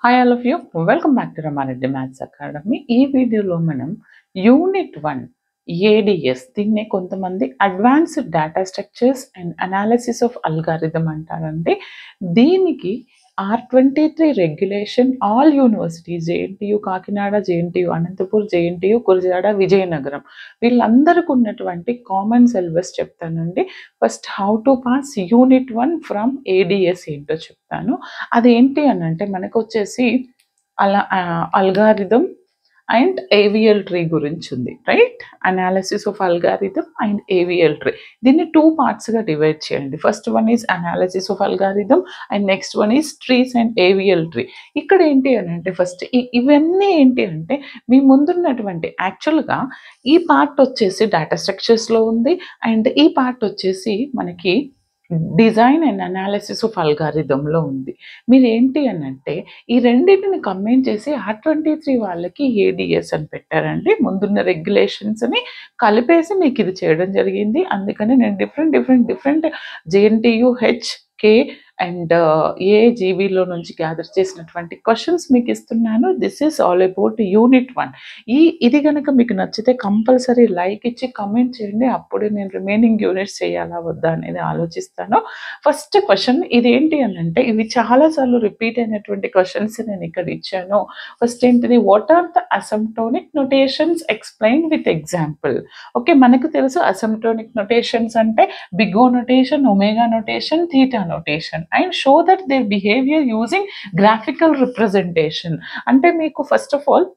Hi all of you welcome back to Rama Reddy maths academy. ఈ వీడియోలో మనం యూనిట్ 1 ఏడిఎస్, దీన్నే కొంతమంది advanced data structures and analysis of algorithm అంటారండి. దీనికి R23 regulation all universities, JNTU Kakinada, JNTU Anantapur, JNTU Gurajada, Vizianagaram, వీళ్ళందరికీ ఉన్నటువంటి కామన్ సిలబస్ చెప్తానండి. First how to pass unit 1 from ADS ఏంటో చెప్తాను. అదేంటి అని అంటే మనకు వచ్చేసి అల్గారిథం అండ్ ఏవిఎల్ ట్రీ గురించి ఉంది, right? Analysis of algorithm and AVL tree. దీన్ని 2 పార్ట్స్గా డివైడ్ చేయండి. First one is analysis of algorithm and next one is trees and AVL tree. ఇక్కడ ఏంటి అని అంటే ఫస్ట్ ఇవన్నీ ఏంటి అంటే మీ ముందున్నటువంటి యాక్చువల్గా ఈ పార్ట్ వచ్చేసి డేటా స్ట్రక్చర్స్లో ఉంది అండ్ ఈ పార్ట్ వచ్చేసి మనకి డిజైన్ అండ్ అనాలిసిస్ ఆఫ్ అల్గారిథంలో ఉంది. మీరు ఏంటి అని అంటే ఈ రెండింటిని కంబైన్ చేసి R23 వాళ్ళకి ఏడిఎస్ అని పెట్టారండి. ముందున్న రెగ్యులేషన్స్ని కలిపేసి మీకు ఇది చేయడం జరిగింది. అందుకని నేను డిఫరెంట్ జేఎన్టీయు హెచ్కే అండ్ ఏజీబీలో నుంచి గ్యాదర్ చేసినటువంటి క్వశ్చన్స్ మీకు ఇస్తున్నాను. This is all about unit 1. ఇది కనుక మీకు నచ్చితే కంపల్సరీ లైక్ ఇచ్చి కమెంట్ చేయండి. అప్పుడే నేను రిమైనింగ్ యూనిట్స్ చేయాలా వద్దా అనేది ఆలోచిస్తాను. ఫస్ట్ క్వశ్చన్ ఇదేంటి అని అంటే ఇవి చాలాసార్లు రిపీట్ అయినటువంటి క్వశ్చన్స్ నేను ఇక్కడ ఇచ్చాను. ఫస్ట్ ఏంటిది, what are the asymptotic notations explain with example. Okay, మనకు తెలుసు అసిమ్ప్టోనిక్ నొటేషన్స్ అంటే big O notation, omega notation, theta notation. And show that their behavior using graphical representation. అంటే మీకు ఫస్ట్ ఆఫ్ ఆల్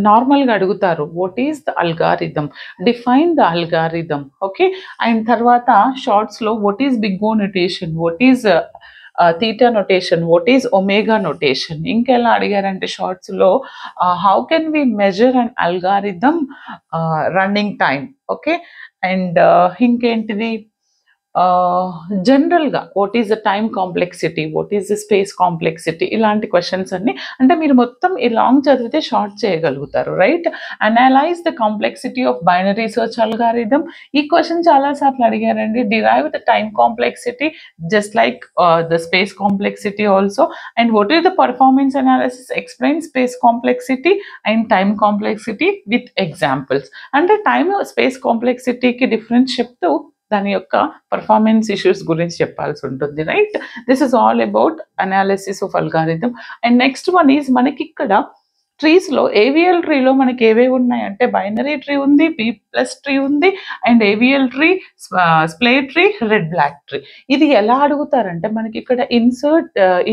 నార్మల్గా అడుగుతారు what is the algorithm, define the algorithm. Okay, and తర్వాత షార్ట్స్లో what is big O notation, what is theta notation, what is omega notation. ఇంకెలా అడిగారంటే షార్ట్స్లో how can we measure and algorithm running time. Okay, and ఇంకేంటిది జనరల్గా what is the time complexity, what is the space complexity, ఇలాంటి questions అన్ని అంటే మీరు మొత్తం ఈ లాంగ్ చదివితే షార్ట్ చేయగలుగుతారు, right? Analyse the complexity of binary search algorithm. ఈ క్వశ్చన్ చాలాసార్లు అడిగారండి. Derive the time complexity just like the space complexity also. And what is the performance analysis, explain space complexity and time complexity with examples. అంటే time space కాంప్లెక్సిటీకి difference చెప్తూ దాని యొక్క performance issues గురించి చెప్పాల్సి ఉంటుంది, right? This is all about analysis of algorithm. And next one is మనకి ఇక్కడ ట్రీస్లో AVL ట్రీలో మనకి ఏవేవి ఉన్నాయంటే బైనరీ ట్రీ ఉంది, B+ ట్రీ ఉంది and AVL tree, splay tree, red black tree. ఇది ఎలా అడుగుతారంటే మనకి ఇక్కడ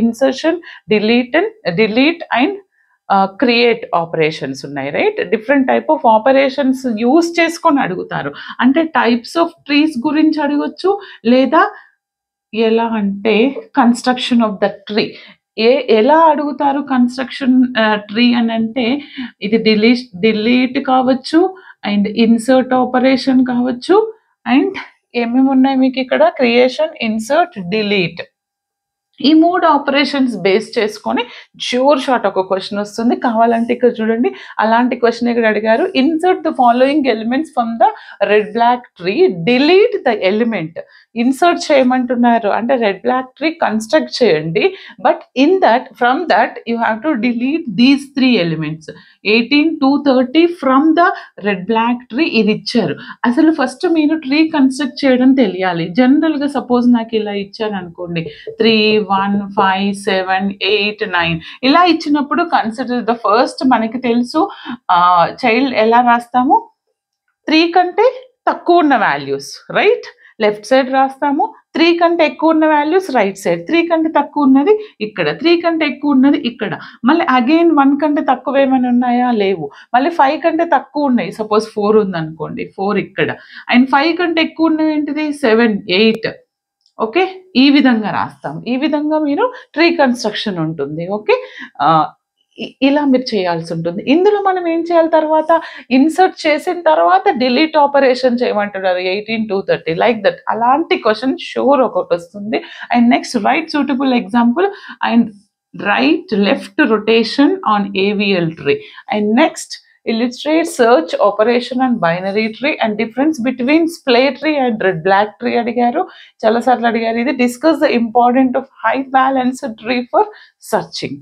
insertion, delete and create operations ఉన్నాయి, right? Different type of operations use చేసుకొని అడుగుతారు. అంటే టైప్స్ ఆఫ్ ట్రీస్ గురించి అడగొచ్చు, లేదా ఎలా అంటే కన్స్ట్రక్షన్ ఆఫ్ ద ట్రీ ఎలా అడుగుతారు. కన్స్ట్రక్షన్ ట్రీ అని అంటే ఇది డిలీట్ కావచ్చు అండ్ ఇన్సర్ట్ ఆపరేషన్ కావచ్చు అండ్ ఏమేమి ఉన్నాయి మీకు ఇక్కడ క్రియేషన్, ఇన్సర్ట్, డిలీట్. ఈ 3 ఆపరేషన్స్ బేస్ చేసుకొని ష్యూర్ షార్ట్ ఒక క్వశ్చన్ వస్తుంది. కావాలంటే ఇక్కడ చూడండి, అలాంటి క్వశ్చన్ ఇక్కడ అడిగారు. Insert the following elements from the red black tree, delete the element. Insert చేయమంటున్నారు అంటే రెడ్ బ్లాక్ ట్రీ కన్స్ట్రక్ట్ చేయండి, but from that you have to delete these 3 elements 18 to 30 from the red black tree. ఇది ఇచ్చారు. అసలు first మీరు tree construct చేయడం తెలియాలి. జనరల్గా సపోజ్ నాకు ఇలా ఇచ్చారు అనుకోండి, 3, 1, 5, 7, 8, 9 ఇలా ఇచ్చినప్పుడు కన్సిడర్ ద ఫస్ట్. మనకి తెలుసు చైల్డ్ ఎలా రాస్తాము, 3 కంటే తక్కువ ఉన్న వాల్యూస్ రైట్ లెఫ్ట్ సైడ్ రాస్తాము, 3 కంటే ఎక్కువ ఉన్న వాల్యూస్ రైట్ సైడ్, 3 కంటే తక్కువ ఉన్నది ఇక్కడ, 3 కంటే ఎక్కువ ఉన్నది ఇక్కడ. మళ్ళీ అగైన్ 1 కంటే తక్కువ ఏమైనా ఉన్నాయా, లేవు. మళ్ళీ 5 కంటే తక్కువ ఉన్నాయి, సపోజ్ 4 ఉందనుకోండి, 4 ఇక్కడ. అండ్ 5 కంటే ఎక్కువ ఉన్నది ఏంటిది, 7, 8. ఓకే, ఈ విధంగా రాస్తాం. ఈ విధంగా మీరు ట్రీ కన్స్ట్రక్షన్ ఉంటుంది. ఓకే, ఇలా మీరు చేయాల్సి ఉంటుంది. ఇందులో మనం ఏం చేయాలి, తర్వాత ఇన్సర్ట్ చేసిన తర్వాత డిలీట్ ఆపరేషన్ చేయమంటున్నారు 18 to 30 లైక్ దట్. అలాంటి క్వశ్చన్ షూర్ ఒకటి వస్తుంది. And next right suitable example and right left rotation on AVL tree. And next illustrate search operation and binary tree and difference between splay tree and red black tree అడిగారు, చాలా సార్లు అడిగారు. ఇది discuss the importance of high balanced tree for searching.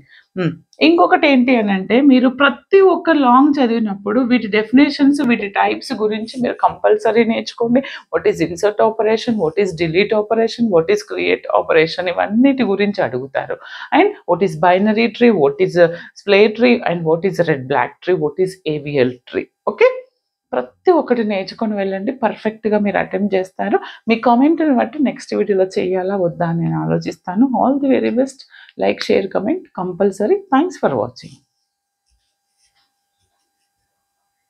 ఇంకొకటి ఏంటి అని అంటే, మీరు ప్రతి ఒక్క లాంగ్ చదివినప్పుడు వీటి డెఫినేషన్స్, వీటి టైప్స్ గురించి మీరు కంపల్సరీ నేర్చుకోండి. What is insert operation, what is delete operation, what is create operation, ఇవన్నిటి గురించి అడుగుతారు. And what is binary tree, what is splay tree, and what is red black tree, what is AVL tree. Okay, ప్రతి ఒక్కటి నేర్చుకొని వెళ్ళండి, పర్ఫెక్ట్గా మీరు attempt చేస్తారు. మీ కామెంట్ని బట్టి నెక్స్ట్ వీడియోలో చేయాలా వద్దా అని నేను ఆలోచిస్తాను. All the very best. Like, share, comment compulsory. Thanks for watching.